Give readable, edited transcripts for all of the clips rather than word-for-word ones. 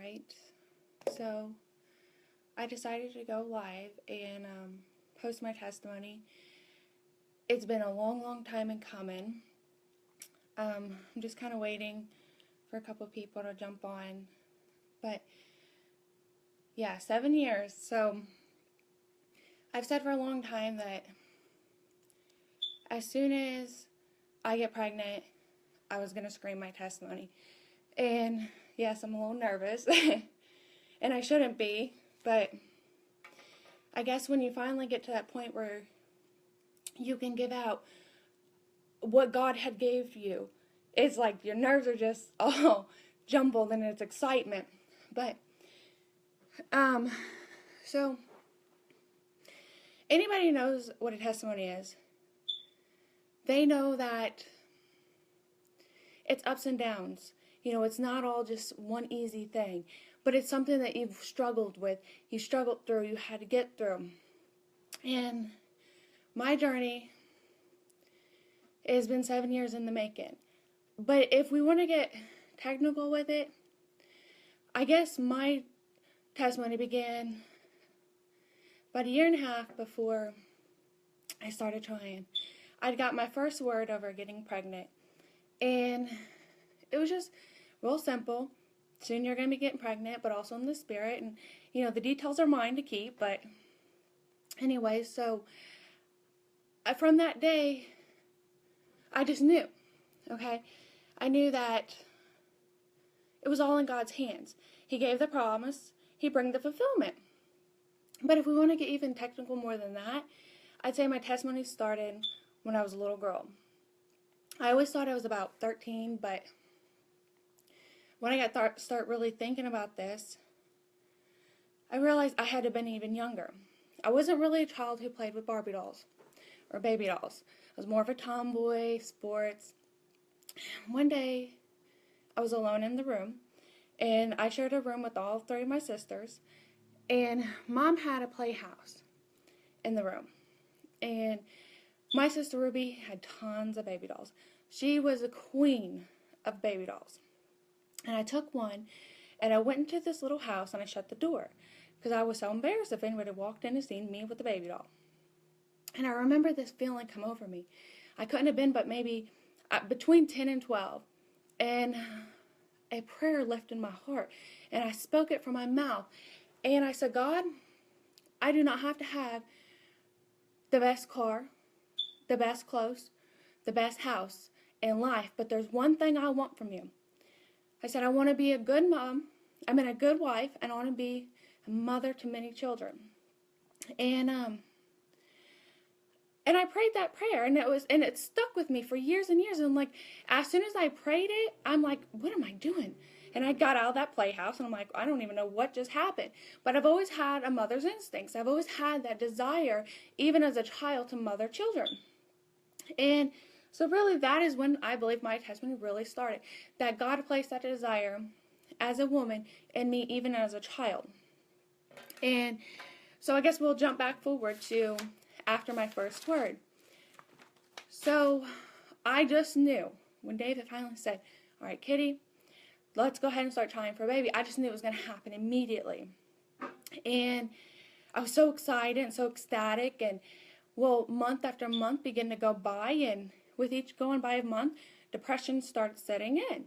night, so I decided to go live and post my testimony. It's been a long, long time in coming. I'm just kind of waiting for a couple people to jump on. But yeah, 7 years. So I've said for a long time that as soon as I get pregnant, I was going to scream my testimony. And yes, I'm a little nervous. And I shouldn't be. But I guess when you finally get to that point where you can give out what God had gave you, it's like your nerves are just all jumbled and it's excitement. But so anybody knows what a testimony is. They know that it's ups and downs. You know, it's not all just one easy thing, but it's something that you've struggled with. You struggled through, you had to get through. And my journey has been 7 years in the making. But if we want to get technical with it, I guess my testimony began about a year and a half before I started trying. I'd got my first word over getting pregnant. And it was just real simple. Soon you're going to be getting pregnant, but also in the spirit. And, you know, the details are mine to keep. But anyway, so from that day, I just knew, okay? I knew that it was all in God's hands. He gave the promise. He bring the fulfillment. But if we want to get even technical more than that, I'd say my testimony started when I was a little girl. I always thought I was about 13, but when I start really thinking about this, I realized I had to have been even younger. I wasn't really a child who played with Barbie dolls or baby dolls. I was more of a tomboy, sports. One day, I was alone in the room, and I shared a room with all three of my sisters, and Mom had a playhouse in the room, and my sister Ruby had tons of baby dolls. She was a queen of baby dolls, and I took one, and I went into this little house, and I shut the door, because I was so embarrassed if anybody walked in and seen me with a baby doll. And I remember this feeling come over me. I couldn't have been but maybe between 10 and 12. And a prayer left in my heart. And I spoke it from my mouth. And I said, God, I do not have to have the best car, the best clothes, the best house in life. But there's one thing I want from you. I said, I want to be a good mom. A good wife. And I want to be a mother to many children. And I prayed that prayer, and it stuck with me for years and years. And like, as soon as I prayed it, I'm like, what am I doing? And I got out of that playhouse, and I'm like, I don't even know what just happened. But I've always had a mother's instincts. I've always had that desire, even as a child, to mother children. And so really, that is when I believe my testimony really started. That God placed that desire as a woman in me, even as a child. And so I guess we'll jump back forward to after my first word. So I just knew when David finally said, all right, Kitty, let's go ahead and start trying for a baby. I just knew it was going to happen immediately. And I was so excited and so ecstatic. And well, month after month began to go by. And with each going by a month, depression started setting in.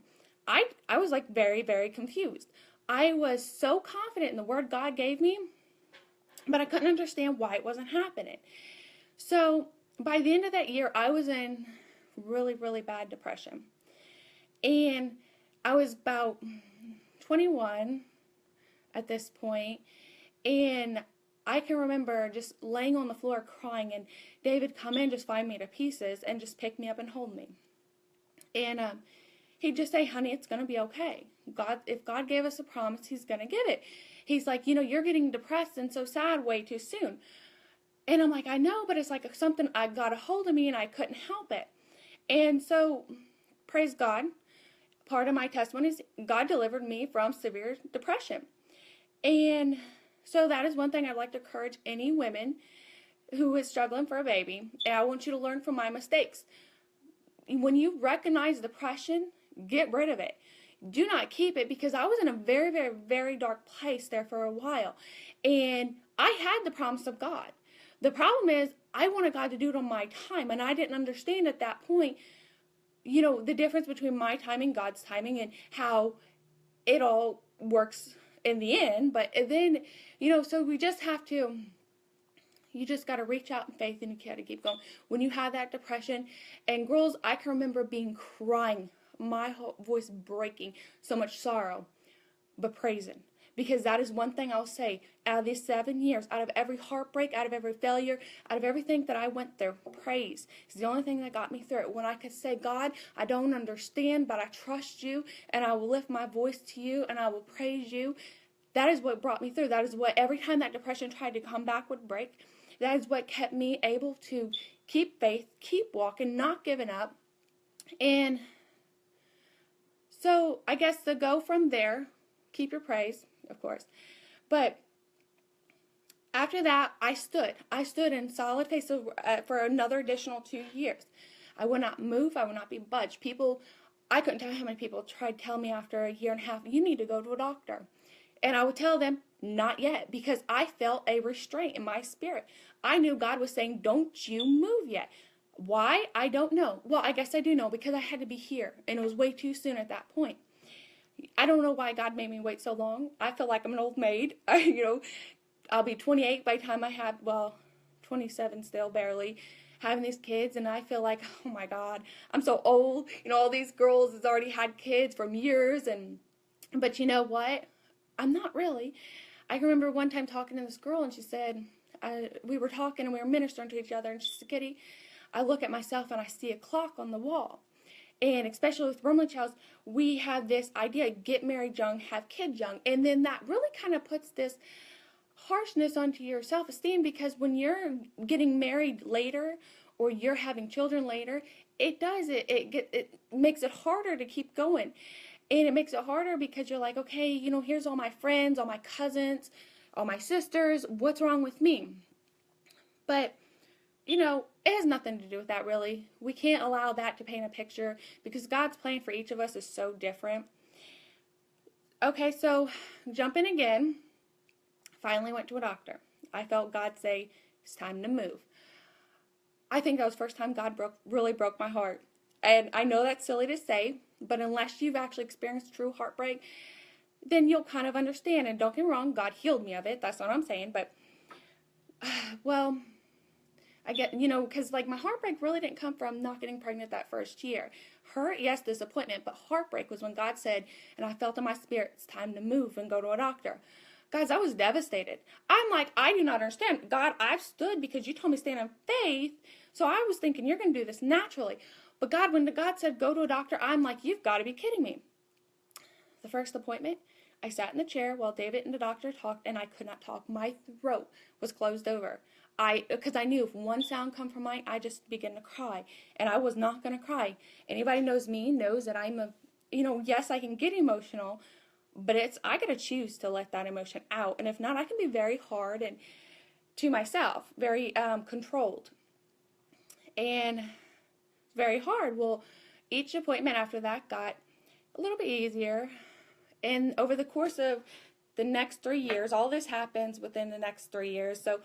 I was like very, very confused. I was so confident in the word God gave me, but I couldn't understand why it wasn't happening. So by the end of that year, I was in really, really bad depression. And I was about 21 at this point. And I can remember just laying on the floor crying. And David come in, just find me to pieces and just pick me up and hold me. And he'd just say, honey, it's going to be okay. If God gave us a promise, he's going to give it. He's like, you're getting depressed and so sad way too soon. And I'm like, I know, but it's like something I got a hold of me and I couldn't help it. And so, praise God, part of my testimony is God delivered me from severe depression. And so that is one thing I'd like to encourage any women who is struggling for a baby. And I want you to learn from my mistakes. When you recognize depression, get rid of it. do not keep it, because I was in a very, very, very dark place there for a while. And I had the promise of God. The problem is I wanted God to do it on my time, and I didn't understand at that point, the difference between my timing and God's timing, and how it all works in the end. But then, so we just have to, you just got to reach out in faith, and you got to keep going. When you have that depression, and girls, I can remember crying, my whole voice breaking, so much sorrow, but praising. Because that is one thing I'll say, out of these 7 years, out of every heartbreak, out of every failure, out of everything that I went through, praise is the only thing that got me through it. When I could say, God, I don't understand, but I trust you, and I will lift my voice to you, and I will praise you. That is what brought me through. That is what, every time that depression tried to come back, would break. That is what kept me able to keep faith, keep walking, not giving up. And so I guess to go from there, keep your praise, of course. But after that, I stood in solid faith for another additional 2 years. I would not move. I would not be budged. I couldn't tell you how many people tried to tell me after a year and a half, you need to go to a doctor. And I would tell them, not yet, because I felt a restraint in my spirit. I knew God was saying, don't you move yet. Why? I don't know. Well, I guess I do know, because I had to be here, and it was way too soon at that point. I don't know why God made me wait so long. I feel like I'm an old maid. I'll be 28 by the time I have, 27 still, barely, having these kids, and I feel like, oh my God, I'm so old. All these girls has already had kids from years, but you know what? I'm not really. I can remember one time talking to this girl, and she said, we were talking and we were ministering to each other, and she said, Kitty, I look at myself and I see a clock on the wall. And especially with Bromley Childs, we have this idea, get married young, have kids young. And then that really kind of puts this harshness onto your self-esteem, because when you're getting married later or you're having children later, it makes it harder to keep going. And it makes it harder because you're like, okay, here's all my friends, all my cousins, all my sisters. What's wrong with me? But, it has nothing to do with that, really. We can't allow that to paint a picture, because God's plan for each of us is so different. Okay, so jumping again, finally went to a doctor. I felt God say, it's time to move. I think that was the first time God really broke my heart. And I know that's silly to say, but unless you've actually experienced true heartbreak, then you'll kind of understand. And don't get me wrong, God healed me of it. That's not what I'm saying. But, I get, because my heartbreak really didn't come from not getting pregnant that first year. Hurt, yes, disappointment, but heartbreak was when God said, and I felt in my spirit, it's time to move and go to a doctor. Guys, I was devastated. I'm like, I do not understand. God, I've stood because you told me to stand in faith. So I was thinking, you're going to do this naturally. But God, when God said, go to a doctor, I'm like, you've got to be kidding me. The first appointment, I sat in the chair while David and the doctor talked, and I could not talk. My throat was closed over. Because I knew if one sound come from mine, I just began to cry. And I was not going to cry. Anybody knows me knows that I'm yes, I can get emotional, but I got to choose to let that emotion out. And if not, I can be very hard and to myself, very controlled. And very hard. Well, each appointment after that got a little bit easier. And over the course of the next 3 years, all this happens within the next 3 years. So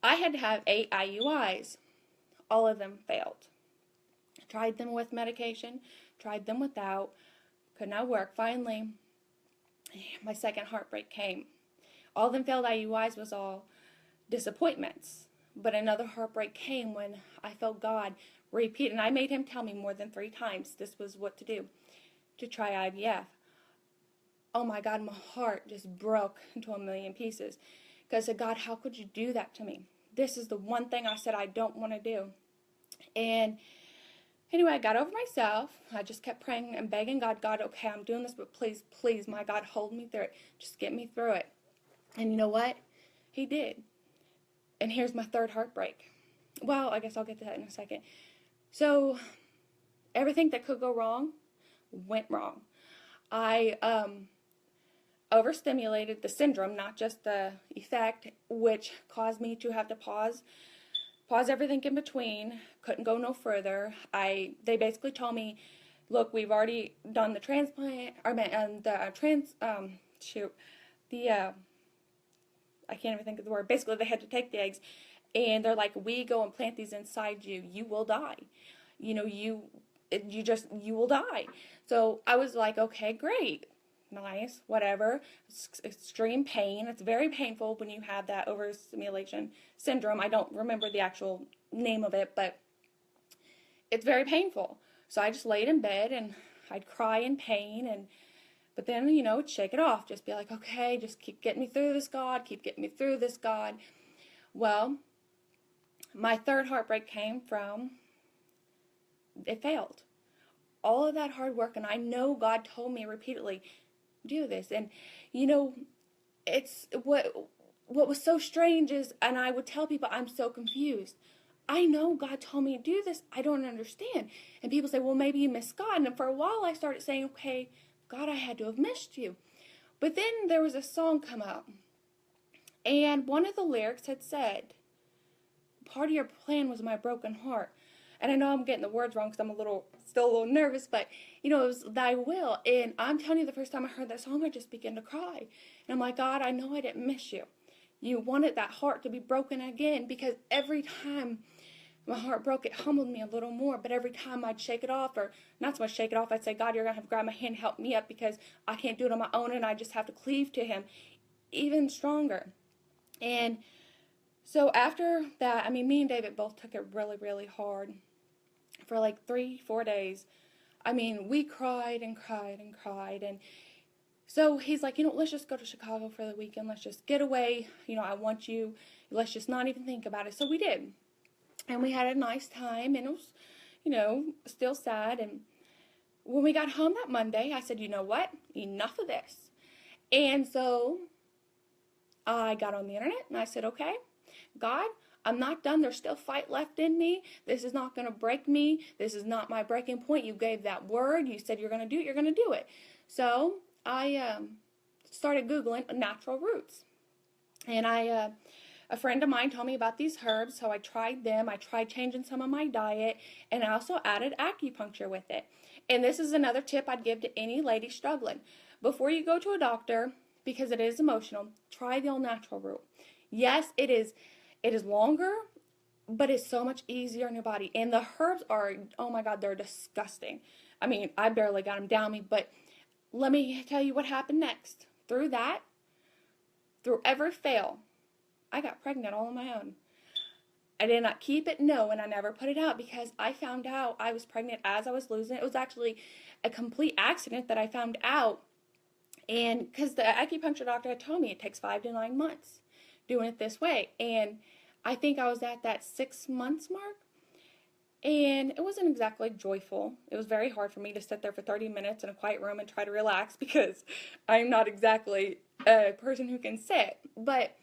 I had to have 8 IUIs. All of them failed. Tried them with medication, tried them without, could not work. Finally, my second heartbreak came. All of them failed IUIs was all disappointments. But another heartbreak came when I felt God repeat, and I made him tell me more than 3 times this was what to do, to try IVF. Oh my God, my heart just broke into a million pieces. Because I said, God, how could you do that to me? This is the one thing I said I don't want to do. And anyway, I got over myself. I just kept praying and begging God, okay, I'm doing this, but please, please, my God, hold me through it. Just get me through it. And you know what? He did. And here's my third heartbreak. Well, I guess I'll get to that in a second. So everything that could go wrong went wrong. I overstimulated the syndrome, not just the effect, which caused me to have to pause everything in between. Couldn't go no further. They basically told me look, we've already done the transplant, or I can't even think of the word. Basically, they had to take the eggs, and they're like, we go and plant these inside you. You will die. You know, you will die. So I was like, okay, great. Nice, whatever. Extreme pain. It's very painful when you have that overstimulation syndrome. I don't remember the actual name of it, but it's very painful. So I just laid in bed and I'd cry in pain, but then, shake it off. Just be like, okay, just keep getting me through this, God. Keep getting me through this, God. Well, my third heartbreak came from, it failed. All of that hard work, and I know God told me repeatedly, do this. And, it's what was so strange is, and I would tell people, I'm so confused. I know God told me to do this. I don't understand. And people say, well, maybe you missed God. And for a while I started saying, okay, God, I had to have missed you. But then there was a song come out. And one of the lyrics had said, part of your plan was my broken heart. And I know I'm getting the words wrong because I'm still a little nervous, but, it was thy will. And I'm telling you, the first time I heard that song, I just began to cry. And I'm like, God, I know I didn't miss you. You wanted that heart to be broken again, because every time my heart broke, it humbled me a little more. But every time I'd shake it off, or not so much shake it off, I'd say, God, you're going to have to grab my hand and help me up, because I can't do it on my own, and I just have to cleave to him even stronger. And so after that, me and David both took it really, really hard for like 3-4 days. We cried and cried and cried. And so he's like, let's just go to Chicago for the weekend. Let's just get away. I want you. Let's just not even think about it. So we did. And we had a nice time, and it was, still sad. And when we got home that Monday, I said, you know what? Enough of this. And so I got on the internet, and I said, okay, God, I'm not done. There's still fight left in me. This is not going to break me. This is not my breaking point. You gave that word. You said you're going to do it. You're going to do it. So I started Googling natural roots. And a friend of mine told me about these herbs, so I tried them. I tried changing some of my diet, and I also added acupuncture with it. And this is another tip I'd give to any lady struggling. Before you go to a doctor, because it is emotional, try the all natural route. Yes, it is longer, but it's so much easier on your body. And the herbs are, oh my God, they're disgusting. I barely got them down me, but let me tell you what happened next. Through every fail, I got pregnant all on my own. I did not keep it, no, and I never put it out, because I found out I was pregnant as I was losing it. It was actually a complete accident that I found out, and because the acupuncture doctor had told me it takes 5 to 9 months doing it this way, and I think I was at that 6 months mark, and it wasn't exactly joyful. It was very hard for me to sit there for 30 minutes in a quiet room and try to relax, because I'm not exactly a person who can sit, but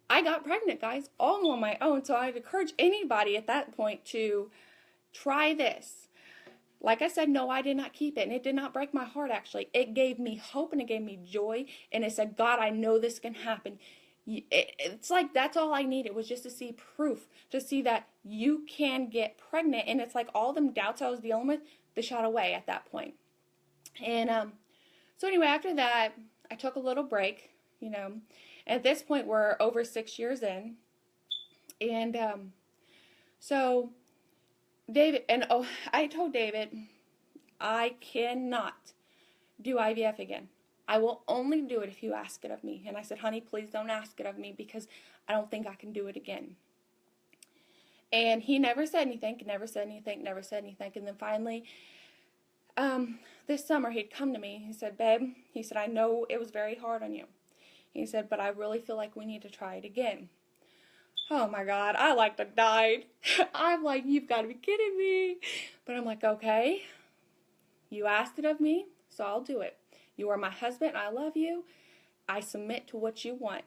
I got pregnant, guys, all on my own. So I'd encourage anybody at that point to try this. Like I said, no, I did not keep it, and it did not break my heart, actually. It gave me hope, and it gave me joy, and it said, God, I know this can happen. It's like that's all I needed, was just to see proof, to see that you can get pregnant. And it's like all them doubts I was dealing with, they shot away at that point. And so anyway, after that, I took a little break, At this point, we're over 6 years in. And so David, I told David, I cannot do IVF again. I will only do it if you ask it of me. And I said, honey, please don't ask it of me, because I don't think I can do it again. And he never said anything, never said anything. And then finally, this summer, he'd come to me. He said, babe, I know it was very hard on you. He said, but I really feel like we need to try it again. Oh my God, I like to die. I'm like, you've got to be kidding me. But I'm like, okay, you asked it of me, so I'll do it. You are my husband, I love you. I submit to what you want.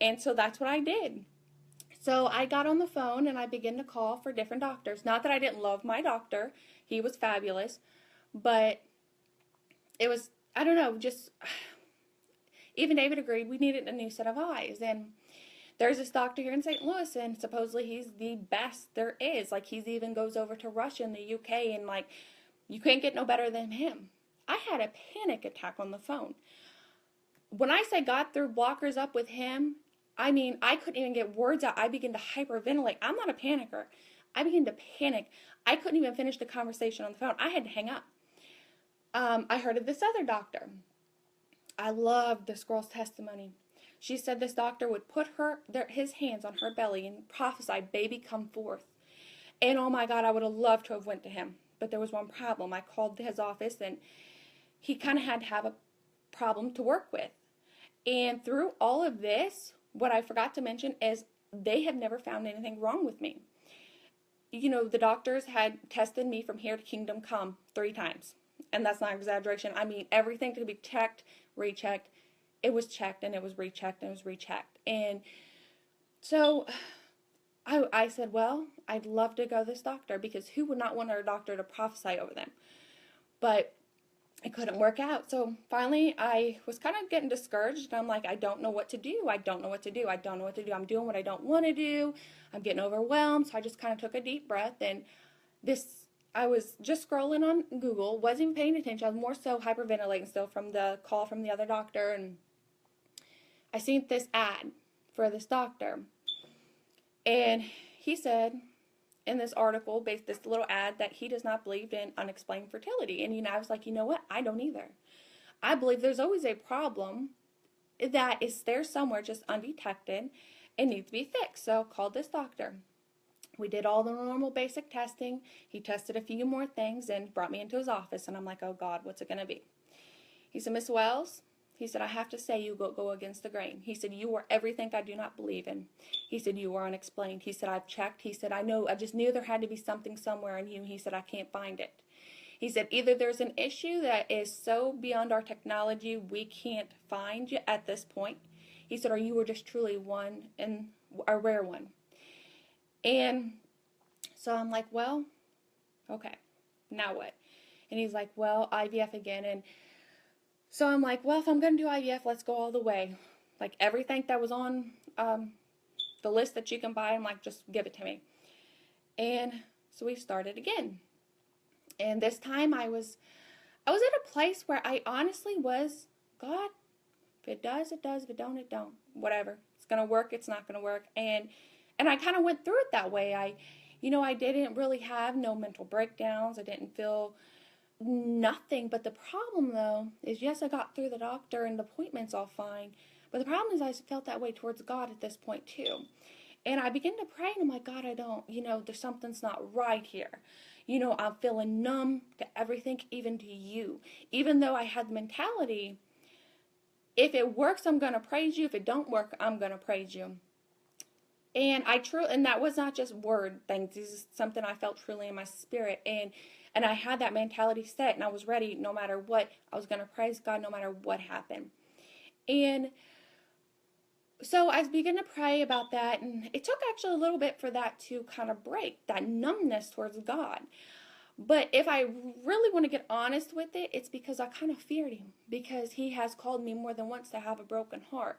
And so that's what I did. So I got on the phone and I began to call for different doctors. Not that I didn't love my doctor. He was fabulous. But it was, I don't know, just, even David agreed we needed a new set of eyes. And there's this doctor here in St. Louis, and supposedly he's the best there is. Like, he's even goes over to Russia and the UK, and like, You can't get no better than him. I had a panic attack on the phone. When I say God threw blockers up with him, I mean, I couldn't even get words out. I began to hyperventilate. I'm not a panicker. I began to panic. I couldn't even finish the conversation on the phone. I had to hang up. I heard of this other doctor. I loved this girl's testimony. She said this doctor would put his hands on her belly and prophesy, baby, come forth. And oh my God, I would have loved to have went to him. But there was one problem. I called his office, and he kind of had to have a problem to work with. And through all of this, what I forgot to mention is they have never found anything wrong with me. You know, the doctors had tested me from here to kingdom come 3 times. And that's not exaggeration. I mean, everything to be checked, rechecked. It was checked, and it was rechecked, and it was rechecked. And so I said, well, I'd love to go to this doctor, because who would not want a doctor to prophesy over them? But it couldn't work out. So finally, I was kind of getting discouraged. I'm like, I don't know what to do. I don't know what to do. I don't know what to do. I'm doing what I don't want to do. I'm getting overwhelmed. So I just kind of took a deep breath. And I was just scrolling on Google, wasn't even paying attention. I was more so hyperventilating still from the call from the other doctor. And I seen this ad for this doctor. And he said in this article, this little ad, that he does not believe in unexplained fertility. And, I was like, you know what? I don't either. I believe there's always a problem that is there somewhere just undetected and needs to be fixed. So I called this doctor. We did all the normal basic testing. He tested a few more things and brought me into his office. And I'm like, oh God, what's it going to be? He said, Miss Wells, he said, I have to say you go against the grain. He said, you are everything I do not believe in. He said, you are unexplained. He said, I've checked. He said, I just knew there had to be something somewhere in you. He said, I can't find it. He said, either there's an issue that is so beyond our technology we can't find you at this point. He said, or you were just truly one, and a rare one. And so I'm like, well, okay, now what? And he's like, well, IVF again. And so I'm like, well, if I'm going to do IVF, let's go all the way. Like everything that was on the list that you can buy, I'm like, just give it to me. And so we started again. And this time I was at a place where I honestly was, God, if it does, it does. If it don't, it don't. Whatever. It's going to work. It's not going to work. And I kind of went through it that way. I didn't really have no mental breakdowns. I didn't feel nothing. But the problem, though, is yes, I got through the doctor and the appointments all fine. But the problem is I felt that way towards God at this point, too. And I began to pray, and I'm like, God, I don't, there's something's not right here. I'm feeling numb to everything, even to you. Even though I had the mentality, if it works, I'm going to praise you. If it don't work, I'm going to praise you. And that was not just word things. This is something I felt truly in my spirit. And I had that mentality set, and I was ready no matter what. I was going to praise God no matter what happened. And so I began to pray about that, and it took actually a little bit for that to kind of break, that numbness towards God. But if I really want to get honest with it, it's because I kind of feared him, because he has called me more than once to have a broken heart.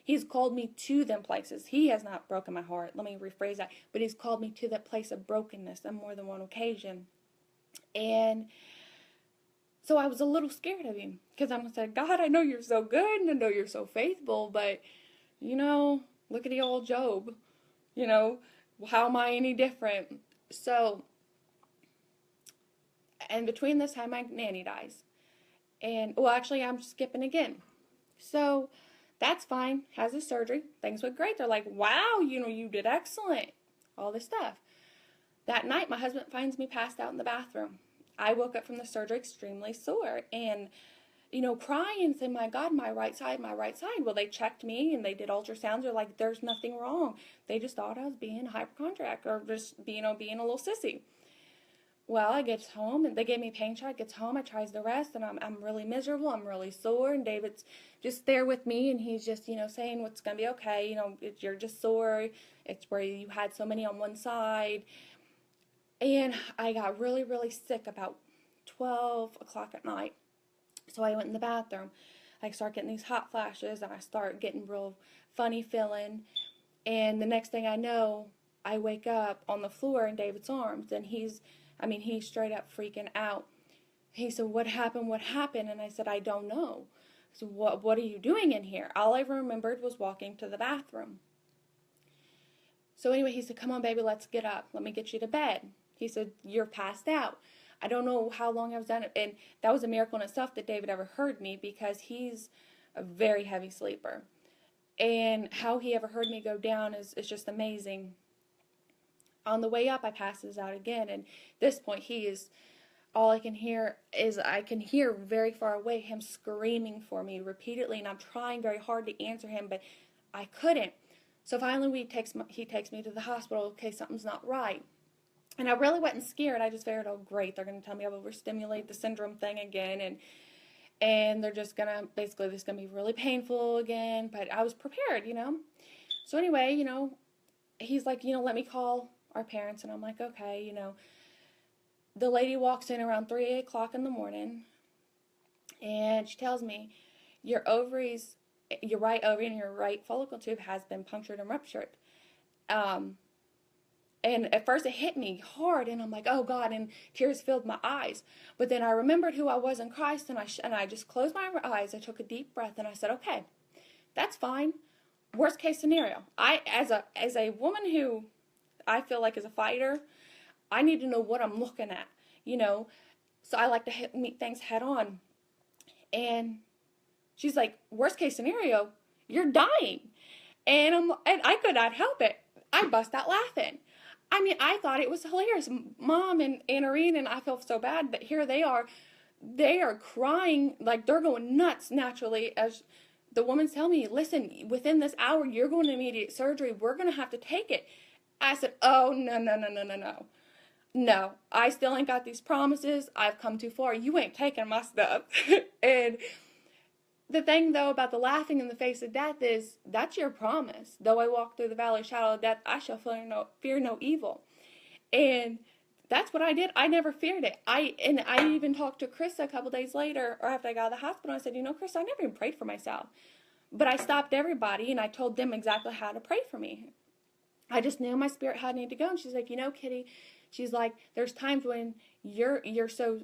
He's called me to them places. He has not broken my heart. Let me rephrase that. But he's called me to that place of brokenness on more than one occasion. And so I was a little scared of him, because I'm going to say, God, I know you're so good, and I know you're so faithful, but, look at the old Job. How am I any different? So, and between this time, my nanny dies. And, well, actually, I'm skipping again. So, that's fine. Has his surgery. Things went great. They're like, wow, you did excellent. All this stuff. That night, my husband finds me passed out in the bathroom. I woke up from the surgery extremely sore and, crying and saying, my God, my right side. Well, they checked me and they did ultrasounds. They're like, there's nothing wrong. They just thought I was being a hypochondriac or just, being a little sissy. Well, I get home and they gave me a pain shot. I get home, I tries the rest, and I'm really miserable. I'm really sore, and David's just there with me, and he's just, saying what's going to be okay. You're just sore. It's where you had so many on one side. And I got really, really sick about 12 o'clock at night. So I went in the bathroom. I start getting these hot flashes, and I start getting real funny feeling. And the next thing I know, I wake up on the floor in David's arms, and he's straight up freaking out. He said, what happened? What happened? And I said, I don't know. So what are you doing in here? All I remembered was walking to the bathroom. So anyway, he said, come on, baby, let's get up. Let me get you to bed. He said, you're passed out. I don't know how long I was done. And that was a miracle in itself that David ever heard me, because he's a very heavy sleeper. And how he ever heard me go down is just amazing. On the way up, I passes out again. And at this point, all I can hear is, I can hear very far away him screaming for me repeatedly. And I'm trying very hard to answer him, but I couldn't. So finally, he takes me to the hospital. Okay, something's not right. And I really wasn't scared. I just figured, oh, great, they're going to tell me I've overstimulated the syndrome thing again. And they're just going to, basically, this is going to be really painful again. But I was prepared, So anyway, he's like, let me call our parents. And I'm like, okay, The lady walks in around 3 o'clock in the morning. And she tells me, your right ovary and your right follicle tube has been punctured and ruptured. And at first it hit me hard, and I'm like, oh God, and tears filled my eyes. But then I remembered who I was in Christ, and I just closed my eyes. I took a deep breath, and I said, okay, that's fine. Worst case scenario. As a woman who I feel like is a fighter, I need to know what I'm looking at, So I like to meet things head on. And she's like, worst case scenario, you're dying. And I could not help it. I bust out laughing. I thought it was hilarious. Mom and Irene and I felt so bad, but here they are crying, like they're going nuts naturally, as the woman's telling me, listen, within this hour, you're going to immediate surgery. We're going to have to take it. I said, oh, no. No, I still ain't got these promises. I've come too far. You ain't taking my stuff. And the thing, though, about the laughing in the face of death is, that's your promise. Though I walk through the valley of shadow of death, I shall fear no evil. And that's what I did. I never feared it. I even talked to Chris a couple days later, or after I got out of the hospital. I said, Chris, I never even prayed for myself. But I stopped everybody, and I told them exactly how to pray for me. I just knew my spirit had need to go. And she's like, Kitty, she's like, there's times when you're so,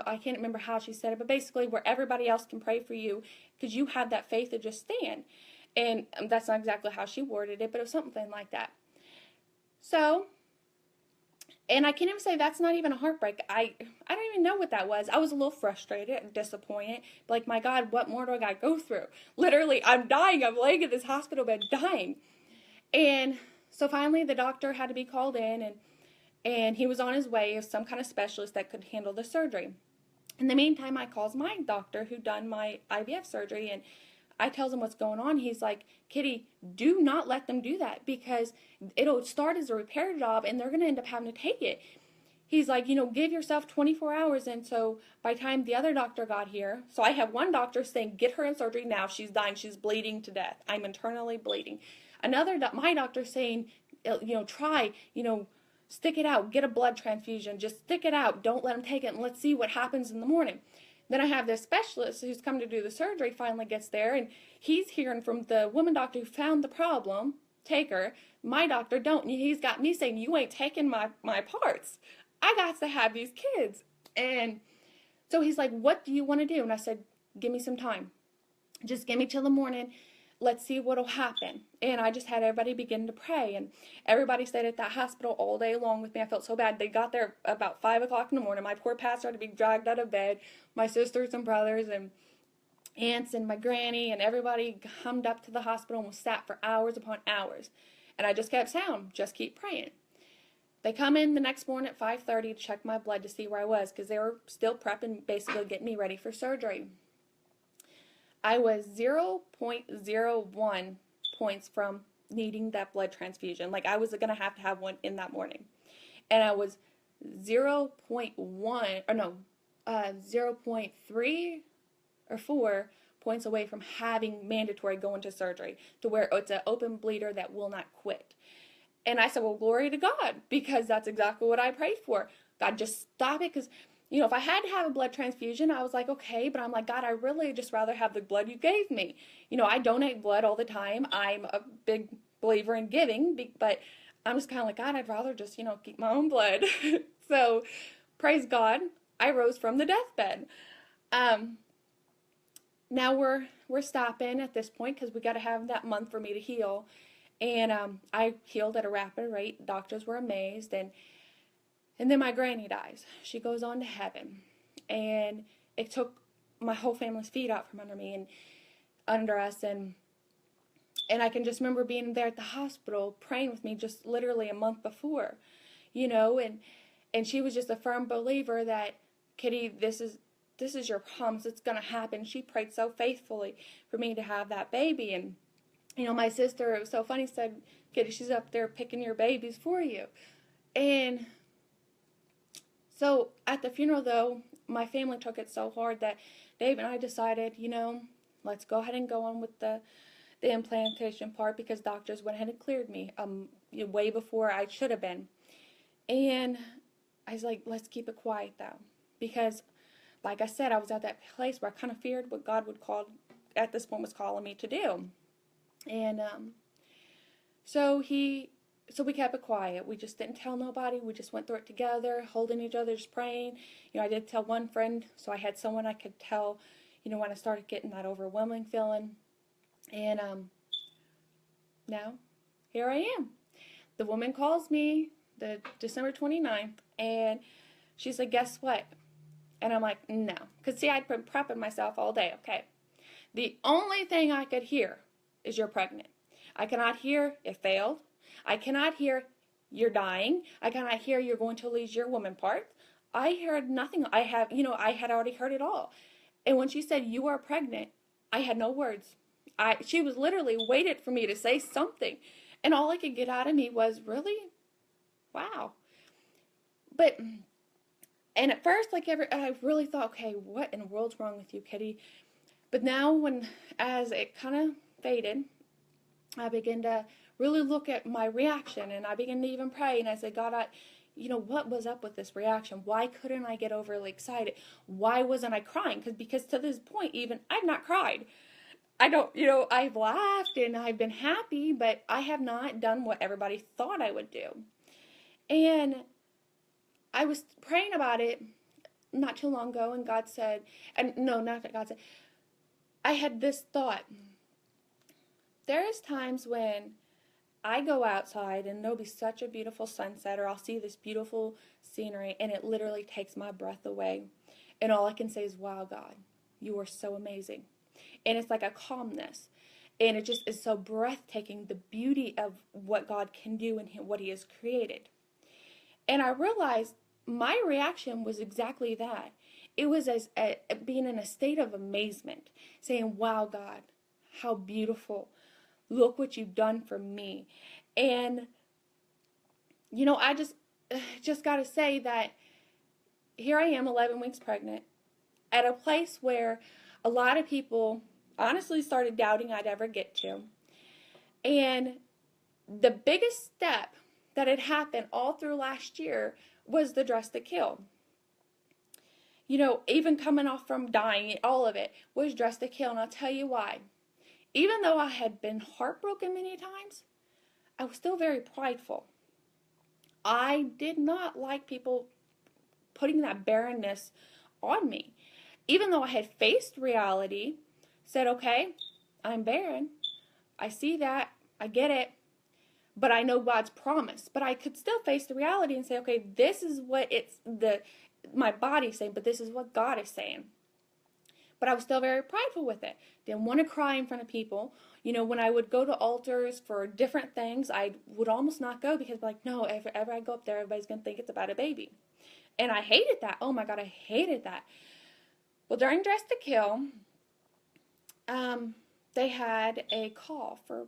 I can't remember how she said it, but basically where everybody else can pray for you because you have that faith to just stand. And that's not exactly how she worded it, but it was something like that. So, and I can't even say that's not even a heartbreak. I don't even know what that was. I was a little frustrated and disappointed. Like, my God, what more do I got to go through? Literally, I'm dying. I'm laying in this hospital bed dying. And so finally the doctor had to be called in, and he was on his way of some kind of specialist that could handle the surgery. In the meantime, I calls my doctor who done my IVF surgery, and I tells him what's going on. He's like, Kitty, do not let them do that, because it'll start as a repair job and they're going to end up having to take it. He's like, give yourself 24 hours. And so by the time the other doctor got here, so I have one doctor saying, get her in surgery now. She's dying. She's bleeding to death. I'm internally bleeding. My doctor saying, try, stick it out, get a blood transfusion, just stick it out, don't let them take it, and let's see what happens in the morning. Then I have this specialist who's come to do the surgery, finally gets there, and he's hearing from the woman doctor who found the problem, take her. My doctor don't, and he's got me saying, you ain't taking my parts. I got to have these kids. And so he's like, what do you want to do? And I said, give me some time. Just give me till the morning. Let's see what'll happen. And I just had everybody begin to pray. And everybody stayed at that hospital all day long with me. I felt so bad. They got there about 5 o'clock in the morning. My poor pastor had to be dragged out of bed. My sisters and brothers and aunts and my granny and everybody hummed up to the hospital and was sat for hours upon hours. And I just kept saying, just keep praying. They come in the next morning at 5:30 to check my blood to see where I was, because they were still prepping, basically getting me ready for surgery. I was 0.01 points from needing that blood transfusion. Like, I was going to have one in that morning. And I was 0.3 or 4 points away from having mandatory going to surgery, to where it's an open bleeder that will not quit. And I said, well, glory to God, because that's exactly what I prayed for. God, just stop it, because if I had to have a blood transfusion, I was like, okay, but I'm like, God, I really just rather have the blood you gave me. I donate blood all the time. I'm a big believer in giving, but I'm just kind of like, God, I'd rather just, keep my own blood. So, praise God. I rose from the deathbed. Um, Now we're stopping at this point because we got to have that month for me to heal. And I healed at a rapid rate. Doctors were amazed. And then my granny dies. She goes on to heaven. And it took my whole family's feet out from under me and under us. And I can just remember being there at the hospital praying with me just literally a month before, and she was just a firm believer that, Kitty, this is your promise. It's going to happen. She prayed so faithfully for me to have that baby. And, my sister, it was so funny, said, Kitty, she's up there picking your babies for you. And so at the funeral, though, my family took it so hard that Dave and I decided, let's go ahead and go on with the implantation part, because doctors went ahead and cleared me way before I should have been. And I was like, let's keep it quiet, though, because like I said, I was at that place where I kind of feared what God at this point was calling me to do. And so we kept it quiet. We just didn't tell nobody. We just went through it together, holding each other, just praying. I did tell one friend, so I had someone I could tell, when I started getting that overwhelming feeling. And now, here I am. The woman calls me the December 29th, and she's like, guess what? And I'm like, no. Because, see, I'd been prepping myself all day, okay? The only thing I could hear is you're pregnant. I cannot hear it failed. I cannot hear you're dying. I cannot hear you're going to lose your woman part. I heard nothing. I had already heard it all. And when she said, you are pregnant, I had no words. She was literally waited for me to say something. And all I could get out of me was, really? Wow. And at first, I really thought, okay, what in the world's wrong with you, Kitty? But now, as it kind of faded, I began to really look at my reaction, and I began to even pray, and I said, God, what was up with this reaction? Why couldn't I get overly excited? Why wasn't I crying? Because to this point, even, I've not cried. I don't, I've laughed and I've been happy, but I have not done what everybody thought I would do. And I was praying about it not too long ago, and God said, and no, not that God said, I had this thought. There is times when I go outside and there'll be such a beautiful sunset, or I'll see this beautiful scenery, and it literally takes my breath away. And all I can say is, wow, God, you are so amazing. And it's like a calmness. And it just is so breathtaking, the beauty of what God can do and what He has created. And I realized my reaction was exactly that. It was as being in a state of amazement, saying, wow, God, how beautiful. Look what you've done for me. And, I just got to say that here I am, 11 weeks pregnant, at a place where a lot of people honestly started doubting I'd ever get to. And the biggest step that had happened all through last year was the Dress to Kill. Even coming off from dying, all of it was Dress to Kill. And I'll tell you why. Even though I had been heartbroken many times, I was still very prideful. I did not like people putting that barrenness on me. Even though I had faced reality, said, okay, I'm barren. I see that. I get it. But I know God's promise. But I could still face the reality and say, okay, this is what my body's saying, but this is what God is saying. But I was still very prideful with it. Didn't want to cry in front of people. When I would go to altars for different things, I would almost not go because no, if ever I go up there, everybody's going to think it's about a baby. And I hated that. Oh my God, I hated that. Well, during Dress to Kill, they had a call for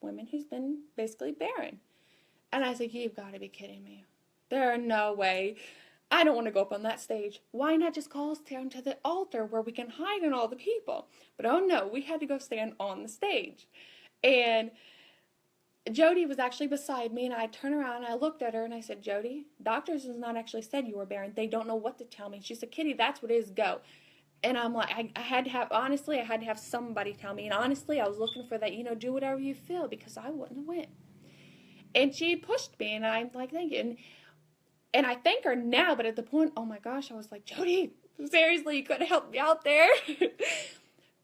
women who's been basically barren. And I said, you've got to be kidding me. There are no way. I don't want to go up on that stage. Why not just call us down to the altar where we can hide in all the people? But oh no, we had to go stand on the stage. And Jody was actually beside me, and I turned around and I looked at her and I said, Jody, doctors has not actually said you were barren. They don't know what to tell me. She said, Kitty, that's what it is, go. And I'm like, I had to have somebody tell me. And honestly, I was looking for that, do whatever you feel, because I wouldn't have went. And she pushed me, and I'm like, thank you. And I thank her now, but at the point, oh my gosh, I was like, Jody, seriously, you couldn't help me out there.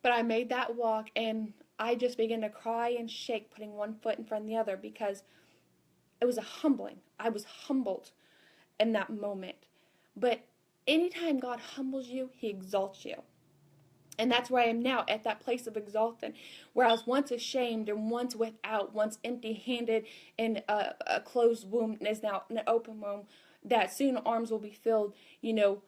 But I made that walk, and I just began to cry and shake, putting one foot in front of the other, because it was a humbling. I was humbled in that moment. But anytime God humbles you, he exalts you. And that's where I am now, at that place of exalting, where I was once ashamed and once without, once empty-handed in a closed womb, and is now an open womb, that soon arms will be filled. You know,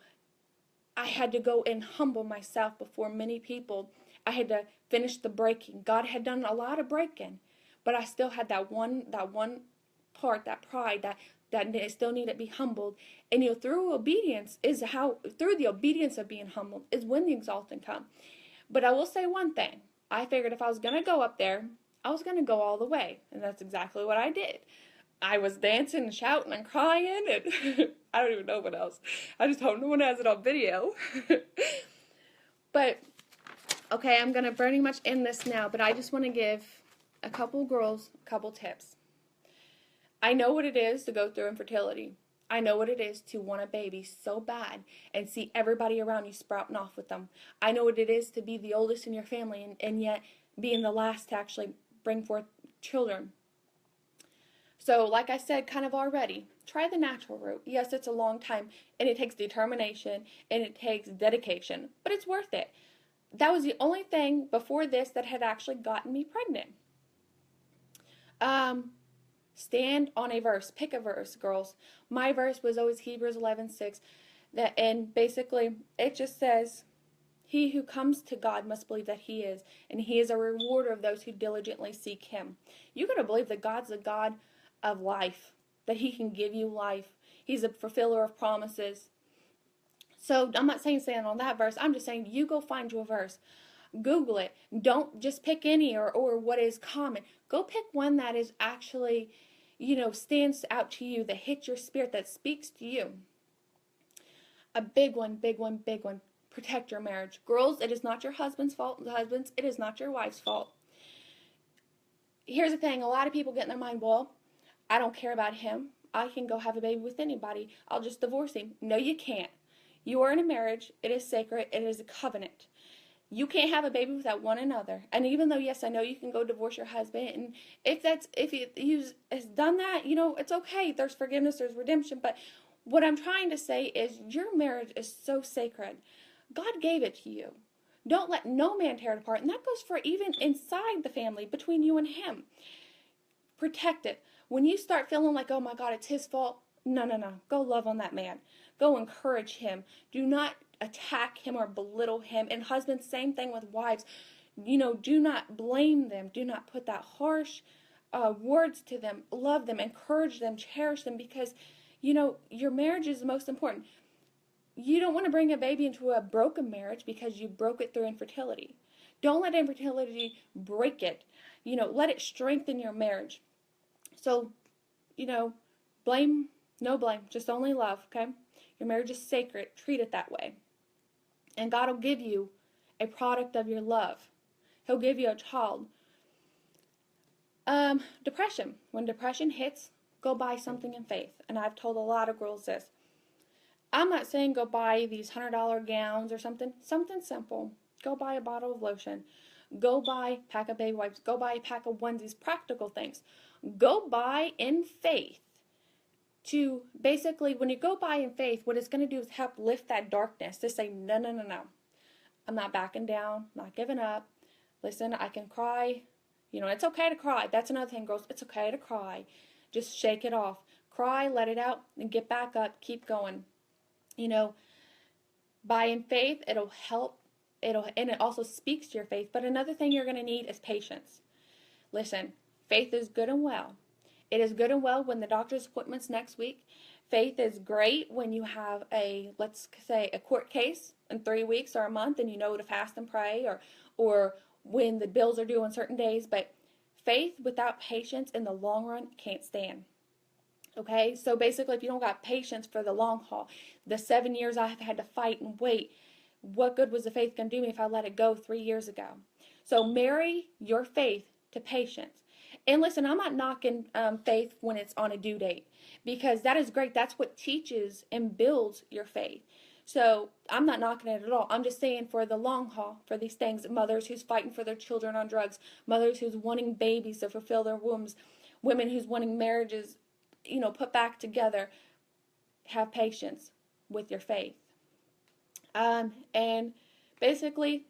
I had to go and humble myself before many people. I had to finish the breaking. God had done a lot of breaking, but I still had that one part, that pride, that still needed to be humbled. And through obedience through the obedience of being humbled is when the exalting come. But I will say one thing. I figured if I was going to go up there, I was going to go all the way. And that's exactly what I did. I was dancing and shouting and crying, and I don't even know what else. I just hope no one has it on video. But, okay, I'm going to pretty much end this now, but I just want to give a couple girls a couple tips. I know what it is to go through infertility. I know what it is to want a baby so bad and see everybody around you sprouting off with them. I know what it is to be the oldest in your family and yet being the last to actually bring forth children. So, like I said kind of already, try the natural route. Yes, it's a long time, and it takes determination, and it takes dedication, but it's worth it. That was the only thing before this that had actually gotten me pregnant. Stand on a verse. Pick a verse, girls. My verse was always Hebrews 11:6. And basically, it just says, he who comes to God must believe that he is, and he is a rewarder of those who diligently seek him. You got to believe that God's a God of life, that he can give you life. He's a fulfiller of promises. So I'm not saying stand on that verse. I'm just saying you go find you a verse. Google it. Don't just pick any or what is common. Go pick one that is actually, stands out to you, that hits your spirit, that speaks to you. A big one, big one, big one. Protect your marriage. Girls, it is not your husband's fault. Husbands, it is not your wife's fault. Here's the thing. A lot of people get in their mind, well, I don't care about him. I can go have a baby with anybody. I'll just divorce him. No, you can't. You are in a marriage. It is sacred. It is a covenant. You can't have a baby without one another. And even though, yes, I know you can go divorce your husband, and if he has done that, it's okay. There's forgiveness, there's redemption. But what I'm trying to say is your marriage is so sacred. God gave it to you. Don't let no man tear it apart. And that goes for even inside the family, between you and him. Protect it. When you start feeling like, oh my God, it's his fault, no. Go love on that man. Go encourage him. Do not attack him or belittle him. And husbands, same thing with wives. Do not blame them. Do not put that harsh words to them. Love them, encourage them, cherish them, because, your marriage is the most important. You don't want to bring a baby into a broken marriage because you broke it through infertility. Don't let infertility break it. Let it strengthen your marriage. So, no blame, just only love, okay? Your marriage is sacred. Treat it that way. And God will give you a product of your love. He'll give you a child. Depression. When depression hits, go buy something in faith. And I've told a lot of girls this. I'm not saying go buy these $100 gowns or something. Something simple. Go buy a bottle of lotion. Go buy a pack of baby wipes. Go buy a pack of onesies, practical things. Go buy in faith. To basically, when you go buy in faith, what it's going to do is help lift that darkness. To say, no. I'm not backing down. I'm not giving up. Listen, I can cry. It's okay to cry. That's another thing, girls. It's okay to cry. Just shake it off. Cry, let it out, and get back up. Keep going. Buy in faith. It'll help. And it also speaks to your faith. But another thing you're going to need is patience. Listen, faith is good and well. It is good and well when the doctor's appointment's next week. Faith is great when you have let's say, a court case in 3 weeks or a month and you know to fast and pray, or when the bills are due on certain days. But faith without patience in the long run can't stand. Okay? So basically, if you don't got patience for the long haul, the 7 years I've had to fight and wait, what good was the faith going to do me if I let it go 3 years ago? So marry your faith to patience. And listen, I'm not knocking faith when it's on a due date, because that is great. That's what teaches and builds your faith. So I'm not knocking it at all. I'm just saying, for the long haul, for these things, mothers who's fighting for their children on drugs, mothers who's wanting babies to fulfill their wombs, women who's wanting marriages, put back together, have patience with your faith. And basically,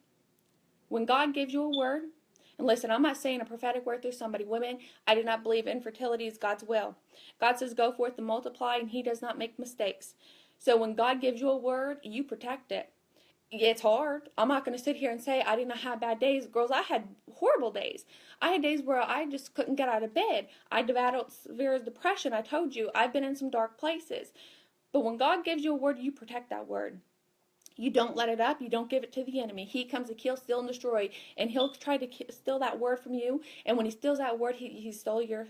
when God gives you a word, and listen, I'm not saying a prophetic word through somebody. Women, I do not believe infertility is God's will. God says, go forth and multiply, and he does not make mistakes. So when God gives you a word, you protect it. It's hard. I'm not going to sit here and say I didn't have bad days. Girls, I had horrible days. I had days where I just couldn't get out of bed. I developed severe depression. I told you, I've been in some dark places. But when God gives you a word, you protect that word. You don't let it up. You don't give it to the enemy. He comes to kill, steal, and destroy, and he'll try to steal that word from you. And when he steals that word, he stole your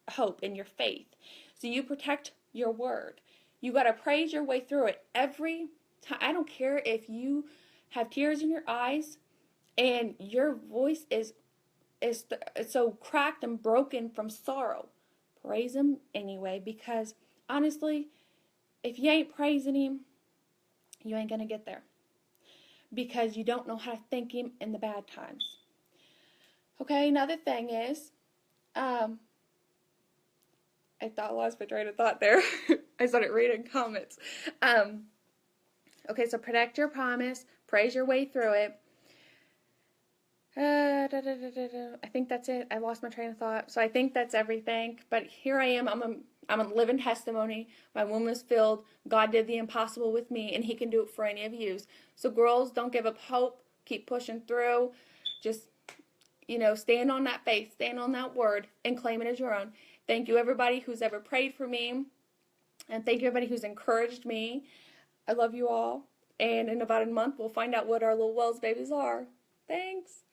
hope and your faith. So you protect your word. You got to praise your way through it every time. I don't care if you have tears in your eyes and your voice is so cracked and broken from sorrow. Praise him anyway, because honestly, if you ain't praising him, you ain't going to get there, because you don't know how to thank him in the bad times. Okay, another thing is, I lost my train of thought there. I started reading comments. Okay, so protect your promise, praise your way through it. I think that's it. I lost my train of thought. So I think that's everything. But here I am. I'm a living testimony. My womb is filled. God did the impossible with me, and he can do it for any of you. So girls, don't give up hope. Keep pushing through. Just, stand on that faith, stand on that word, and claim it as your own. Thank you, everybody who's ever prayed for me. And thank you, everybody who's encouraged me. I love you all. And in about a month, we'll find out what our little Wells babies are. Thanks.